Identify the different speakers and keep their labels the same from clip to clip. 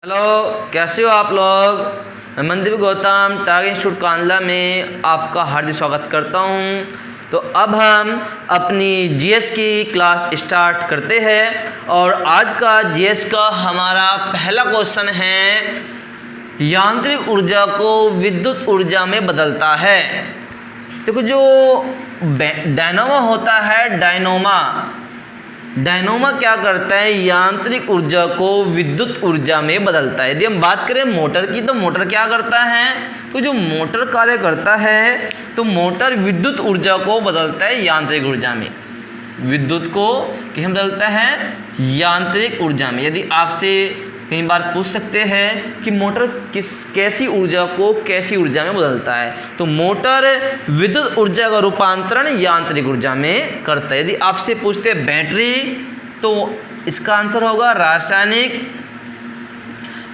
Speaker 1: Hello, कैसे हो आप लोग। मैं मनदीप गौतम टारगेट इंस्टीट्यूट कांडला में आपका हार्दिक स्वागत करता हूं। तो अब हम अपनी जीएस की क्लास स्टार्ट करते हैं और आज का जीएस का हमारा पहला क्वेश्चन है, यांत्रिक ऊर्जा को विद्युत ऊर्जा में बदलता है। देखो, जो डायनोमा होता है, डायनोमा क्या करता है, यांत्रिक ऊर्जा को विद्युत ऊर्जा में बदलता है। यदि हम बात करें मोटर की, तो मोटर क्या करता है, तो जो मोटर कार्य करता है तो मोटर विद्युत ऊर्जा को बदलता है यांत्रिक ऊर्जा में। विद्युत को किस में बदलता है, यांत्रिक ऊर्जा में। यदि आपसे कई बार पूछ सकते हैं कि मोटर कैसी ऊर्जा को कैसी ऊर्जा में बदलता है, तो मोटर विद्युत ऊर्जा का रूपांतरण यांत्रिक ऊर्जा में करता है। यदि आपसे पूछते हैं बैटरी, तो इसका आंसर होगा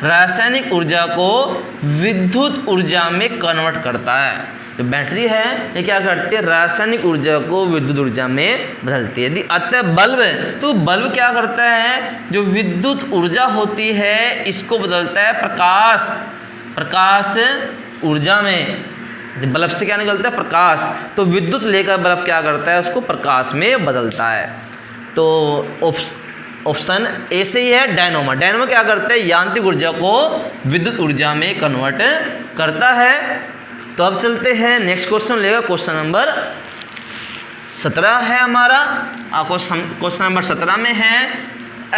Speaker 1: रासायनिक ऊर्जा को विद्युत ऊर्जा में कन्वर्ट करता है। जो बैटरी है ये क्या करती है, रासायनिक ऊर्जा को विद्युत ऊर्जा में बदलती है। यदि अतः बल्ब है, तो बल्ब क्या करता है, जो विद्युत ऊर्जा होती है इसको बदलता है प्रकाश ऊर्जा में। बल्ब से क्या निकलता है, प्रकाश। तो विद्युत लेकर बल्ब क्या करता है, उसको प्रकाश में बदलता है। तो ऑप्शन ए से ही है डायनोमा क्या करता है, यांत्रिक ऊर्जा को विद्युत ऊर्जा में कन्वर्ट करता है। तो अब चलते हैं नेक्स्ट क्वेश्चन लेगा, क्वेश्चन नंबर 17 है हमारा। क्वेश्चन नंबर 17 में है,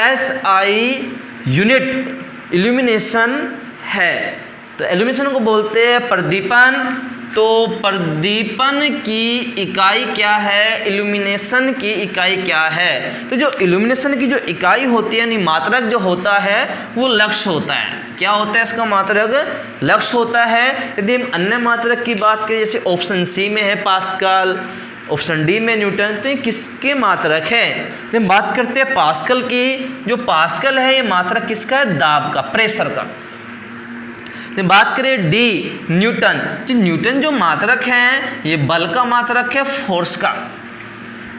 Speaker 1: एसआई यूनिट इल्यूमिनेशन है। तो इल्यूमिनेशन को बोलते हैं प्रदीपन। तो प्रदीपन की इकाई क्या है, इल्यूमिनेशन की इकाई क्या है। तो जो इल्यूमिनेशन की जो इकाई होती है, यानी मात्रक जो होता है, वो लक्स होता है। क्या होता है इसका मात्रक, लक्स होता है। यदि हम अन्य मात्रक की बात करें, जैसे ऑप्शन सी में है पास्कल, ऑप्शन डी में न्यूटन, तो ये किसके मात्रक है। जब हम बात करते हैं पास्कल की, जो पास्कल है ये मात्रक किसका है, दाब का, प्रेशर का। बात करें डी न्यूटन जो मात्रक है, ये बल का मात्रक है, फोर्स का।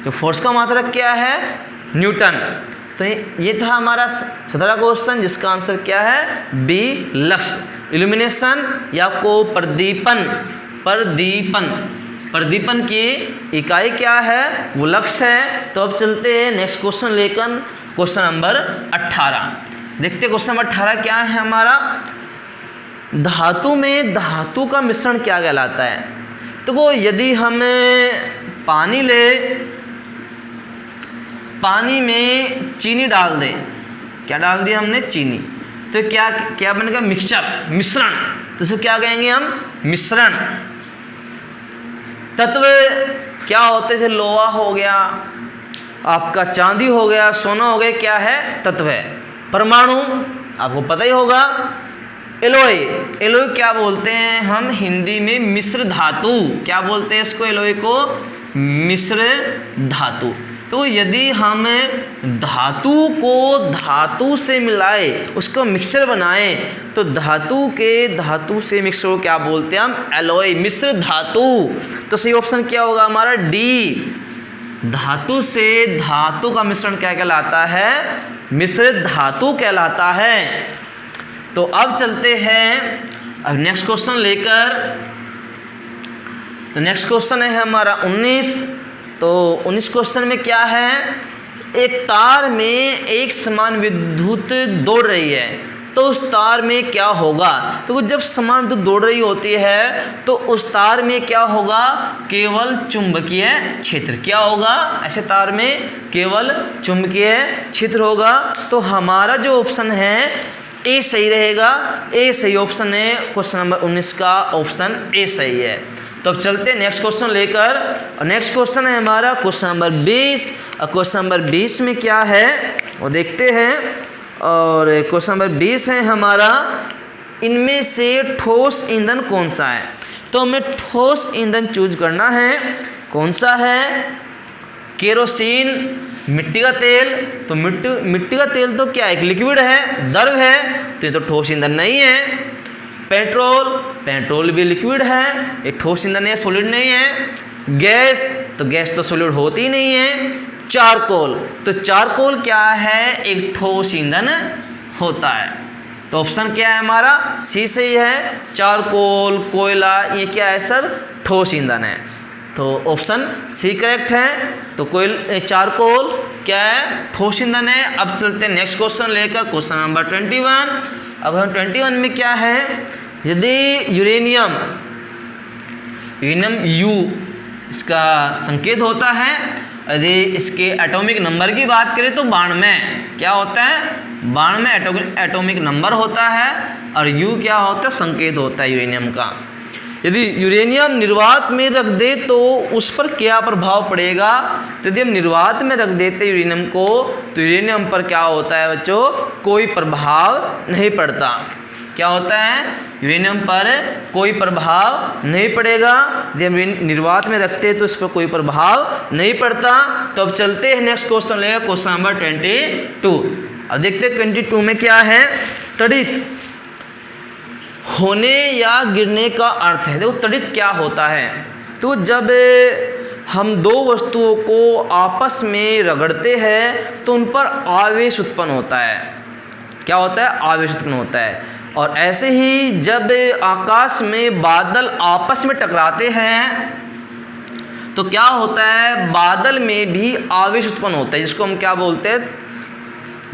Speaker 1: जो फोर्स का मात्रक क्या है, न्यूटन। तो ये था हमारा 17 क्वेश्चन, जिसका आंसर क्या है, बी, लक्स। इल्यूमिनेशन या आपको प्रदीपन की इकाई क्या है, वो लक्स है। तो अब चलते हैं नेक्स्ट क्वेश्चन लेकर, क्वेश्चन नंबर 18 देखते हैं। क्वेश्चन नंबर 18 क्या है हमारा, धातु में धातु का मिश्रण क्या कहलाता है। तो वो यदि हम पानी में चीनी डाल दें, क्या डाल दिया हमने, चीनी, तो क्या बनेगा, मिश्रण। तो इसको क्या कहेंगे हम, मिश्रण। तत्व क्या होते हैं, जैसे लोहा हो गया, आपका चांदी हो गया, सोना हो गया, क्या है, तत्व है। परमाणु आपको पता ही होगा। एलोय क्या बोलते हैं हम हिंदी में, मिश्र धातु। क्या बोलते हैं इसको, एलोय को मिश्र धातु। तो यदि हम धातु को धातु से मिलाए, उसको मिक्सचर बनाए, तो धातु से मिक्सचर को क्या बोलते हैं हम, एलोय, मिश्र धातु। तो सही ऑप्शन क्या होगा हमारा, डी। धातु से धातु का मिश्रण क्या कहलाता है, मिश्र धातु कहलाता है। तो अब चलते हैं अब नेक्स्ट क्वेश्चन लेकर। तो नेक्स्ट क्वेश्चन है हमारा 19। तो 19 क्वेश्चन में क्या है, एक तार में एक समान विद्युत दौड़ रही है, तो उस तार में क्या होगा। तो जब समान विद्युत दौड़ रही होती है, तो उस तार में क्या होगा, केवल चुंबकीय क्षेत्र। क्या होगा, ऐसे तार में केवल चुंबकीय क्षेत्र होगा। तो हमारा जो ऑप्शन है ए सही रहेगा, ए सही ऑप्शन है। क्वेश्चन नंबर 19 का ऑप्शन ए सही है। तो अब चलते हैं नेक्स्ट क्वेश्चन लेकर, और नेक्स्ट क्वेश्चन है हमारा क्वेश्चन नंबर 20। और क्वेश्चन नंबर 20 में क्या है वो देखते हैं। और क्वेश्चन नंबर 20 है हमारा, इनमें से ठोस ईंधन कौन सा है। तो हमें ठोस ईंधन चूज करना है, कौन सा है, केरोसिन, मिट्टी का तेल। तो मिट्टी का तेल तो क्या है, एक लिक्विड है, द्रव है, तो ये तो ठोस ईंधन नहीं है। पेट्रोल भी लिक्विड है, एक ठोस ईंधन है, सॉलिड नहीं है। गैस तो सॉलिड होती ही नहीं है। चारकोल क्या है, एक ठोस ईंधन होता है। तो ऑप्शन क्या है हमारा, सी सही है। चारकोल, कोयला, ये क्या है सब, ठोस ईंधन है। तो ऑप्शन सी करेक्ट है। तो चारकोल क्या है, ठोस ईंधन है। अब चलते हैं नेक्स्ट क्वेश्चन लेकर, क्वेश्चन नंबर 21। अब हम 21 में क्या है, यदि यूरेनियम यू इसका संकेत होता है, यदि इसके एटॉमिक नंबर की बात करें तो 92 क्या होता है, 92 एटॉमिक नंबर होता है, और यू क्या होता है, संकेत होता है यूरेनियम का। यदि यूरेनियम निर्वात में रख दे तो उस पर क्या प्रभाव पड़ेगा। तो यदि हम निर्वात में रख देते यूरेनियम को तो यूरेनियम पर क्या होता है बच्चों, कोई प्रभाव नहीं पड़ता। क्या होता है, यूरेनियम पर कोई प्रभाव नहीं पड़ेगा। यदि हम निर्वात में रखते हैं तो इस पर कोई प्रभाव नहीं पड़ता। तो अब चलते हैं नेक्स्ट क्वेश्चन लेगा, क्वेश्चन नंबर 22। अब देखते हैं 22 में क्या है, तड़ित होने या गिरने का अर्थ है। देखो तड़ित क्या होता है, तो जब हम दो वस्तुओं को आपस में रगड़ते हैं तो उन पर आवेश उत्पन्न होता है। क्या होता है, आवेश उत्पन्न होता है। और ऐसे ही जब आकाश में बादल आपस में टकराते हैं तो क्या होता है, बादल में भी आवेश उत्पन्न होता है, जिसको हम क्या बोलते हैं,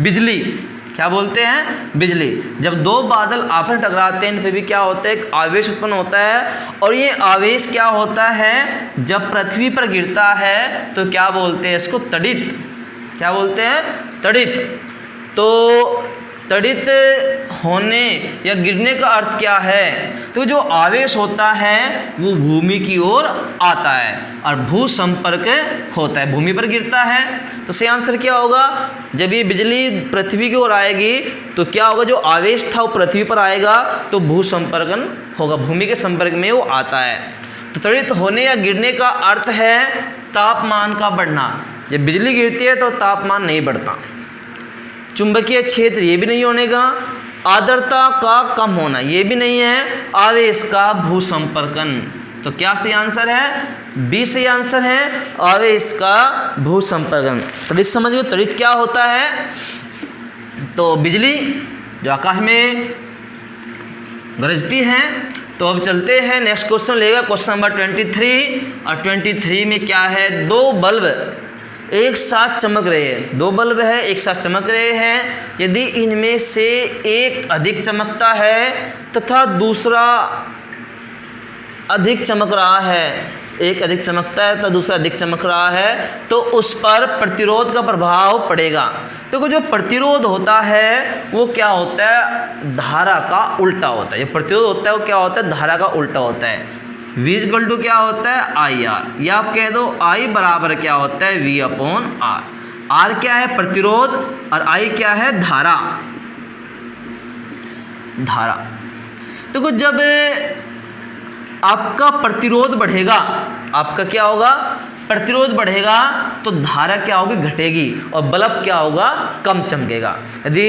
Speaker 1: बिजली। क्या बोलते हैं, बिजली। जब दो बादल आपस में टकराते हैं फिर भी क्या होता है, एक आवेश उत्पन्न होता है। और ये आवेश क्या होता है, जब पृथ्वी पर गिरता है तो क्या बोलते हैं इसको, तड़ित। क्या बोलते हैं, तड़ित। तो तड़ित होने या गिरने का अर्थ क्या है, तो जो आवेश होता है वो भूमि की ओर आता है और भू संपर्क होता है, भूमि पर गिरता है। तो सही आंसर क्या होगा, जब ये बिजली पृथ्वी की ओर आएगी तो क्या होगा, जो आवेश था वो पृथ्वी पर आएगा तो भू संपर्कन होगा, भूमि के संपर्क में वो आता है। तो तड़ित होने या गिरने का अर्थ है तापमान का बढ़ना। जब बिजली गिरती है तो तापमान नहीं बढ़ता। चुंबकीय क्षेत्र ये भी नहीं होने का, आर्द्रता का कम होना ये भी नहीं है, आवेश का भूसंपर्कन। तो क्या सही आंसर है, बी सही आंसर है, आवेश का भूसंपर्कन। तड़ित समझ गए, तड़ित क्या होता है, तो बिजली जो आकाश में गरजती है। तो अब चलते हैं नेक्स्ट क्वेश्चन लेगा, क्वेश्चन नंबर 23। और 23 में क्या है, दो बल्ब एक साथ चमक रहे हैं, दो बल्ब है एक साथ चमक रहे हैं। यदि इनमें से एक अधिक चमकता है तथा दूसरा अधिक चमक रहा है, एक अधिक चमकता है तो दूसरा अधिक चमक रहा है, तो उस पर प्रतिरोध का प्रभाव पड़ेगा। तो जो प्रतिरोध होता है वो क्या होता है, धारा का उल्टा होता है। जो प्रतिरोध होता है वो क्या होता है, धारा का उल्टा होता है। V इक्वल टू क्या होता है, आई आर, या आप कह दो I बराबर क्या होता है, V अपॉन आर। R क्या है, प्रतिरोध, और I क्या है, धारा। धारा तो जब आपका प्रतिरोध बढ़ेगा, आपका क्या होगा, प्रतिरोध बढ़ेगा तो धारा क्या होगी, घटेगी, और बल्ब क्या होगा, कम चमकेगा। यदि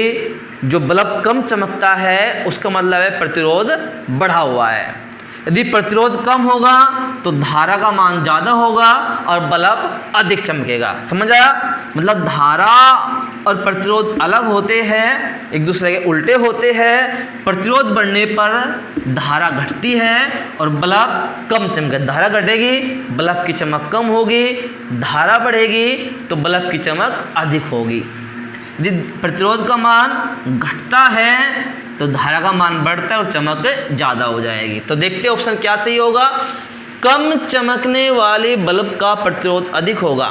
Speaker 1: जो बल्ब कम चमकता है उसका मतलब है प्रतिरोध बढ़ा हुआ है। यदि प्रतिरोध कम होगा तो धारा का मान ज़्यादा होगा और बल्ब अधिक चमकेगा। समझ आया, मतलब धारा और प्रतिरोध अलग होते हैं, एक दूसरे के उल्टे होते हैं। प्रतिरोध बढ़ने पर धारा घटती है और बल्ब कम चमकेगा। धारा घटेगी, बल्ब की चमक कम होगी, धारा बढ़ेगी तो बल्ब की चमक अधिक होगी। यदि प्रतिरोध का मान घटता है तो धारा का मान बढ़ता है और चमक ज़्यादा हो जाएगी। तो देखते हैं ऑप्शन क्या सही होगा, कम चमकने वाले बल्ब का प्रतिरोध अधिक होगा।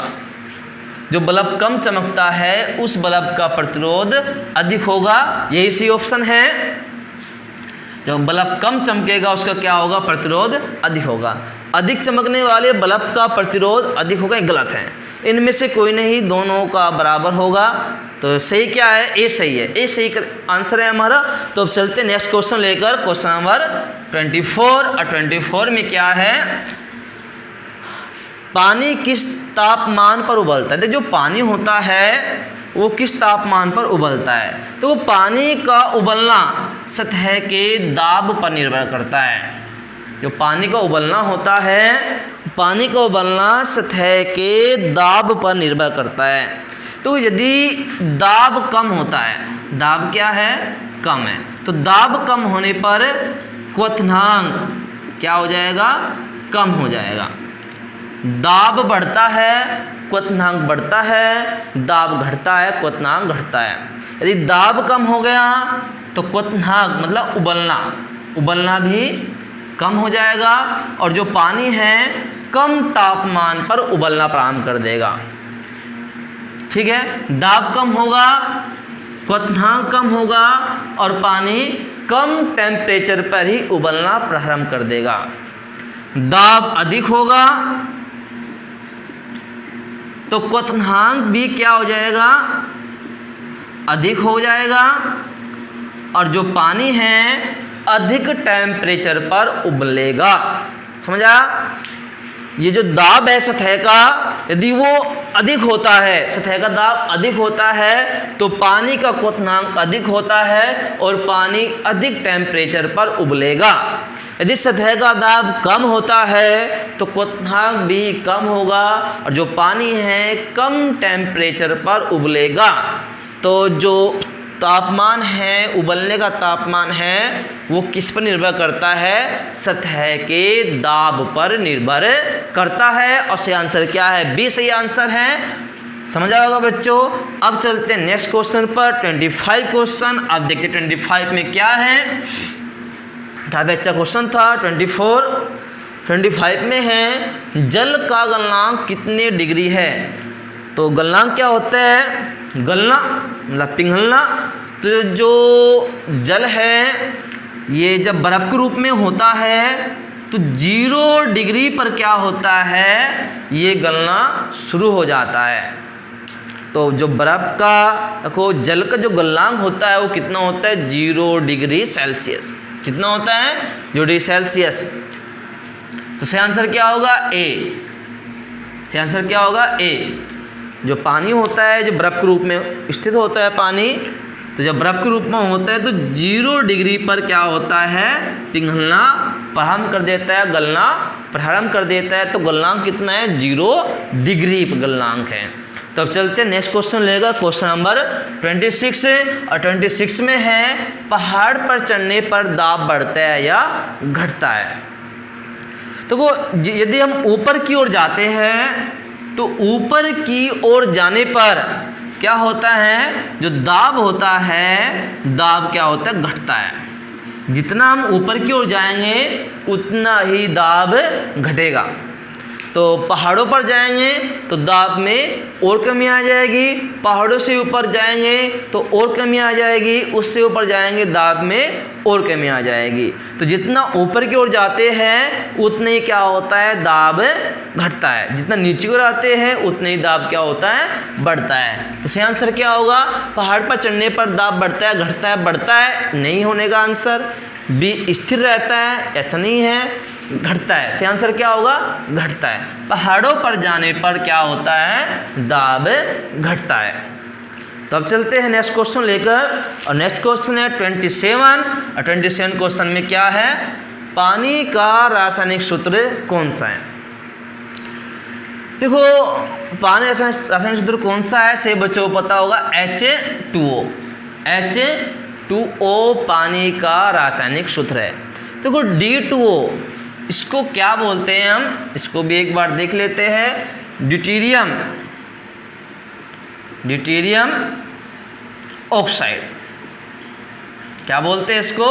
Speaker 1: जो बल्ब कम चमकता है उस बल्ब का प्रतिरोध अधिक होगा, यही सही ऑप्शन है। जब बल्ब कम चमकेगा उसका क्या होगा, प्रतिरोध अधिक होगा। अधिक चमकने वाले बल्ब का प्रतिरोध अधिक होगा, ये गलत है। इनमें से कोई नहीं, दोनों का बराबर होगा। तो सही क्या है, ए सही है, ए सही आंसर है हमारा। तो अब चलते हैं नेक्स्ट क्वेश्चन लेकर, क्वेश्चन नंबर 24। और 24 में क्या है, पानी किस तापमान पर उबलता है। तो जो पानी होता है वो किस तापमान पर उबलता है, तो पानी का उबलना सतह के दाब पर निर्भर करता है। जो पानी का उबलना होता है, पानी का उबलना सतह के दाब पर निर्भर करता है। तो यदि दाब कम होता है, दाब क्या है, कम है, तो दाब कम होने पर क्वथनांक क्या हो जाएगा, कम हो जाएगा। दाब बढ़ता है, क्वथनांक बढ़ता है, दाब घटता है, क्वथनांक घटता है। यदि दाब कम हो गया तो क्वथनांक मतलब उबलना भी कम हो जाएगा और जो पानी है कम तापमान पर उबलना प्रारंभ कर देगा। ठीक है, दाब कम होगा, क्वथनांक कम होगा और पानी कम टेम्परेचर पर ही उबलना प्रारंभ कर देगा। दाब अधिक होगा तो क्वथनांक भी क्या हो जाएगा, अधिक हो जाएगा और जो पानी है अधिक टेम्परेचर पर उबलेगा। समझा? ये जो दाब है सतह का, यदि वो अधिक होता है, सतह का दाब अधिक होता है तो पानी का क्वथनांक अधिक होता है और पानी अधिक टेम्परेचर पर उबलेगा। यदि सतह का दाब कम होता है तो क्वथनांक भी कम होगा और जो पानी है कम टेम्परेचर पर उबलेगा। तो जो तापमान है, उबलने का तापमान है, वो किस पर निर्भर करता है, सतह के दाब पर निर्भर करता है। और सही आंसर क्या है, बी सही आंसर है। समझ आ होगा बच्चों। अब चलते हैं नेक्स्ट क्वेश्चन पर, 25 क्वेश्चन। अब देखते हैं 25 में क्या है। काफ़ी अच्छा क्वेश्चन था। 25 में है जल का गलनांक कितने डिग्री है। तो गलनांक क्या होता है, गलना मतलब पिघलना। तो जो जल है ये जब बर्फ़ के रूप में होता है तो 0 डिग्री पर क्या होता है, ये गलना शुरू हो जाता है। तो जो बर्फ़ का को जल का जो गलनांक होता है वो कितना होता है, 0 डिग्री सेल्सियस। कितना होता है, 0 डिग्री सेल्सियस। तो सही आंसर क्या होगा, ए। सही आंसर क्या होगा, ए। जो पानी होता है जो बर्फ़ के रूप में स्थित होता है पानी, तो जब बर्फ़ के रूप में होता है तो 0 डिग्री पर क्या होता है, पिघलना प्रारंभ कर देता है, गलना प्रारंभ कर देता है। तो गलनांक कितना है, 0 डिग्री पर गलनांक है। तो अब चलते हैं नेक्स्ट क्वेश्चन लेगा, क्वेश्चन नंबर 26। और 26 में है पहाड़ पर चढ़ने पर दाब बढ़ता है या घटता है। तो यदि हम ऊपर की ओर जाते हैं तो ऊपर की ओर जाने पर क्या होता है, जो दाब होता है, दाब क्या होता है, घटता है। जितना हम ऊपर की ओर जाएंगे उतना ही दाब घटेगा। तो पहाड़ों पर जाएंगे तो दाब में और कमी आ जाएगी, पहाड़ों से ऊपर जाएंगे तो और कमी आ जाएगी, उससे ऊपर जाएंगे दाब में और कमी आ जाएगी। तो जितना ऊपर की ओर जाते हैं उतने ही क्या होता है, दाब घटता है। जितना नीचे की ओर आते हैं उतने ही दाब क्या होता है, बढ़ता है। तो सही आंसर क्या होगा, पहाड़ पर चढ़ने पर दाब बढ़ता है, घटता है, बढ़ता है, नहीं होने का आंसर बी स्थिर रहता है, ऐसा नहीं है, घटता है। सही आंसर क्या होगा, घटता है। पहाड़ों पर जाने पर क्या होता है, दाब घटता है। तो अब चलते हैं नेक्स्ट क्वेश्चन लेकर, और नेक्स्ट क्वेश्चन है 27। और 27 क्वेश्चन में क्या है, पानी का रासायनिक सूत्र कौन सा है। देखो पानी रासायनिक सूत्र कौन सा है, से बच्चों को पता होगा, H2O। H2O पानी का रासायनिक सूत्र है। देखो D2O इसको क्या बोलते हैं, हम इसको भी एक बार देख लेते हैं। ड्यूटेरियम ऑक्साइड, क्या बोलते हैं इसको,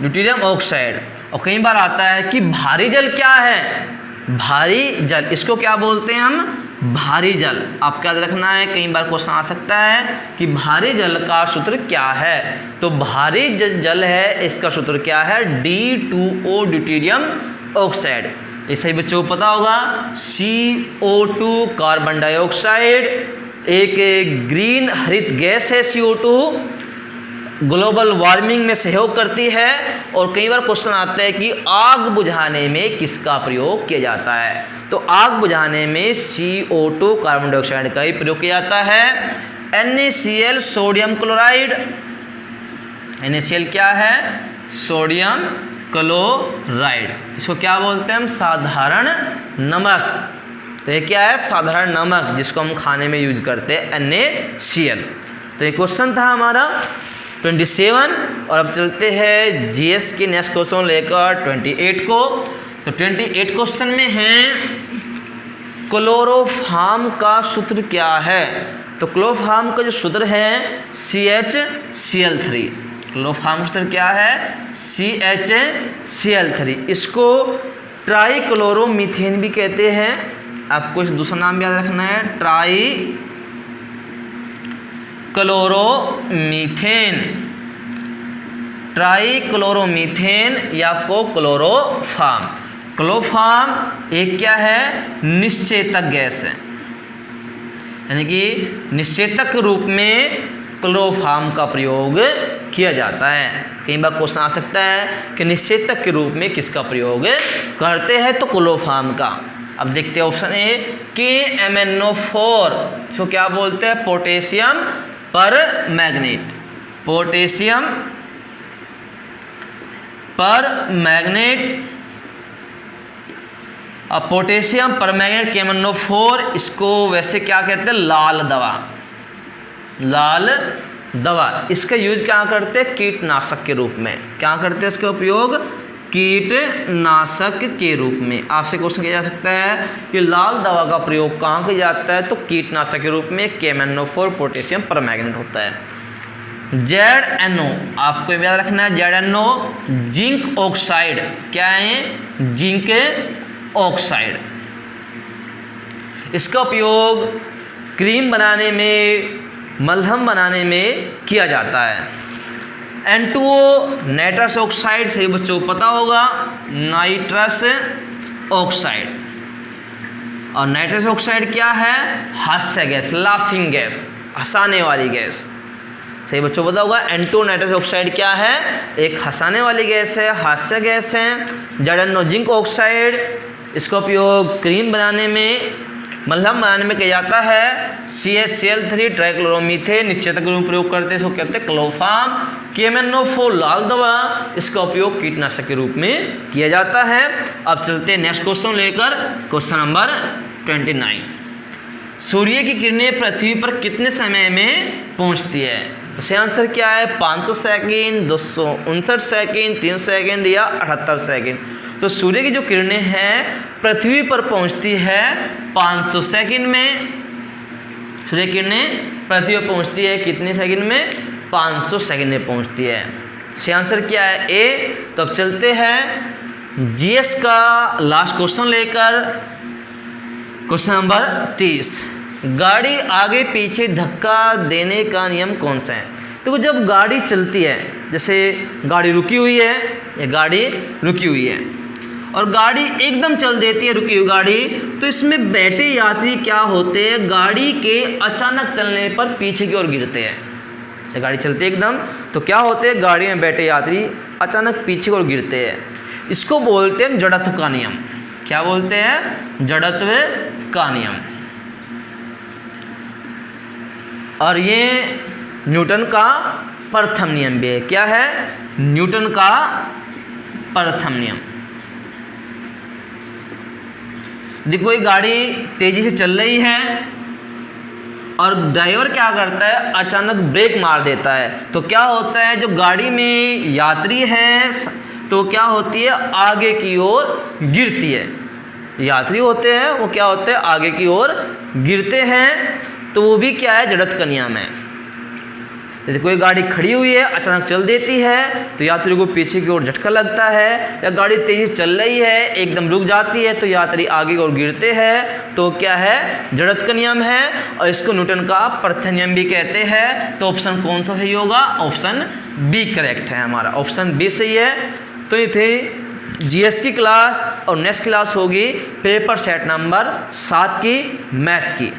Speaker 1: ड्यूटेरियम ऑक्साइड। और कई बार आता है कि भारी जल क्या है, भारी जल, इसको क्या बोलते हैं हम, भारी जल। आपको याद रखना है, कई बार क्वेश्चन आ सकता है कि भारी जल का सूत्र क्या है। तो भारी जल है, इसका सूत्र क्या है, D2O ड्यूटेरियम ऑक्साइड। ये सही बच्चों को पता होगा। CO2 कार्बन डाइऑक्साइड एक ग्रीन हरित गैस है। CO2 ग्लोबल वार्मिंग में सहयोग करती है। और कई बार क्वेश्चन आता है कि आग बुझाने में किसका प्रयोग किया जाता है। तो आग बुझाने में CO2 कार्बन डाइऑक्साइड का ही प्रयोग किया जाता है। NaCl सोडियम क्लोराइड, NaCl क्या है, सोडियम क्लोराइड, इसको क्या बोलते हैं हम, साधारण नमक। तो ये क्या है, साधारण नमक जिसको हम खाने में यूज करते हैं, NaCl। तो ये क्वेश्चन था हमारा 27। और अब चलते हैं जीएस के नेक्स्ट क्वेश्चन लेकर 28 को। तो 28 क्वेश्चन में है क्लोरोफॉर्म का सूत्र क्या है। तो क्लोरोफॉर्म का जो सूत्र है CHCl3। क्लोरोफॉर्म सूत्र क्या है, CHCl3। इसको ट्राइक्लोरोमीथेन भी कहते हैं। आपको इस दूसरा नाम याद रखना है, ट्राइक्लोरोमीथेन, ट्राइक्लोरोमीथेन या आपको क्लोरोफॉर्म। क्लोरोफॉर्म एक क्या है, निश्चेतक गैस है, यानी कि निश्चेतक के रूप में क्लोरोफॉर्म का प्रयोग किया जाता है। कई बार क्वेश्चन आ सकता है कि निश्चेतक के रूप में किसका प्रयोग करते हैं, तो क्लोरोफॉर्म का। अब देखते हैं ऑप्शन ए, KMnO4, इसको क्या बोलते हैं, पोटेशियम परमैंगनेट। पोटेशियम परमैंगनेट, अब पोटेशियम परमैंगनेट KMnO4, इसको वैसे क्या कहते हैं, लाल दवा। लाल दवा, इसका यूज क्या करते हैं, कीटनाशक के रूप में। क्या करते हैं इसका उपयोग, कीटनाशक के रूप में। आपसे क्वेश्चन किया जा सकता है कि लाल दवा का प्रयोग कहाँ किया जाता है, तो कीटनाशक के रूप में KMnO4 पोटेशियम परमैंगनेट होता है। ZNO, आपको याद रखना है, ZNO जिंक ऑक्साइड। क्या है, जिंक ऑक्साइड। इसका उपयोग क्रीम बनाने में, मलहम बनाने में किया जाता है। N2O नाइट्रस ऑक्साइड, सही बच्चों को पता होगा, नाइट्रस ऑक्साइड। और नाइट्रस ऑक्साइड क्या है, हास्य गैस, लाफिंग गैस, हंसाने वाली गैस। सही बच्चों को पता होगा, N2O नाइट्रस ऑक्साइड क्या है, एक हंसाने वाली गैस है, हास्य गैस है। ZNO जिंक ऑक्साइड, इसका उपयोग क्रीम बनाने में, मलहम बनाने में किया जाता है। CHCl3 ट्राइक्लोरोमीथेन निश्चेतक के रूप में प्रयोग करते हैं, इसको कहते हैं क्लोरोफॉर्म। KMnO4 लाल दवा, इसका उपयोग कीटनाशक के रूप में किया जाता है। अब चलते हैं नेक्स्ट क्वेश्चन लेकर, क्वेश्चन नंबर 29। सूर्य की किरणें पृथ्वी पर कितने समय में पहुंचती है। तो सही आंसर क्या है, 500 सेकेंड, 259 सेकेंड, 3 सेकेंड या 78 सेकेंड। तो सूर्य की जो किरणें हैं पृथ्वी पर पहुंचती है 500 सेकंड में। सूर्य किरणें पृथ्वी पर पहुंचती है कितने सेकंड में, 500 सेकंड में पहुंचती है। सही आंसर क्या है, ए। तो अब चलते हैं जीएस का लास्ट क्वेश्चन लेकर, क्वेश्चन नंबर 30। गाड़ी आगे पीछे धक्का देने का नियम कौन सा है। तो जब गाड़ी चलती है, जैसे गाड़ी रुकी हुई है, ये गाड़ी रुकी हुई है और गाड़ी एकदम चल देती है रुकी हुई गाड़ी, तो इसमें बैठे यात्री क्या होते हैं, गाड़ी के अचानक चलने पर पीछे की ओर गिरते हैं। जब गाड़ी चलती है एकदम तो क्या होते हैं, गाड़ी में बैठे यात्री अचानक पीछे की ओर गिरते हैं। इसको बोलते हैं जड़त्व का नियम। क्या बोलते हैं, जड़त्व का नियम। और ये न्यूटन का प्रथम नियम भी है। क्या है, न्यूटन का प्रथम नियम। देखो ये गाड़ी तेजी से चल रही है और ड्राइवर क्या करता है, अचानक ब्रेक मार देता है। तो क्या होता है, जो गाड़ी में यात्री हैं तो क्या होती है, आगे की ओर गिरती है। यात्री होते हैं वो क्या होते हैं, आगे की ओर गिरते हैं। तो वो भी क्या है, जड़त्व का नियम है। जैसे कोई गाड़ी खड़ी हुई है अचानक चल देती है तो यात्री को पीछे की ओर झटका लगता है, या गाड़ी तेजी से चल रही है एकदम रुक जाती है तो यात्री आगे की ओर गिरते हैं। तो क्या है, जड़त्व का नियम है और इसको न्यूटन का प्रथम नियम भी कहते हैं। तो ऑप्शन कौन सा सही होगा, ऑप्शन बी करेक्ट है हमारा, ऑप्शन बी सही है। तो ये थे जीएस की क्लास और नेक्स्ट क्लास होगी पेपर सेट नंबर 7 की मैथ की।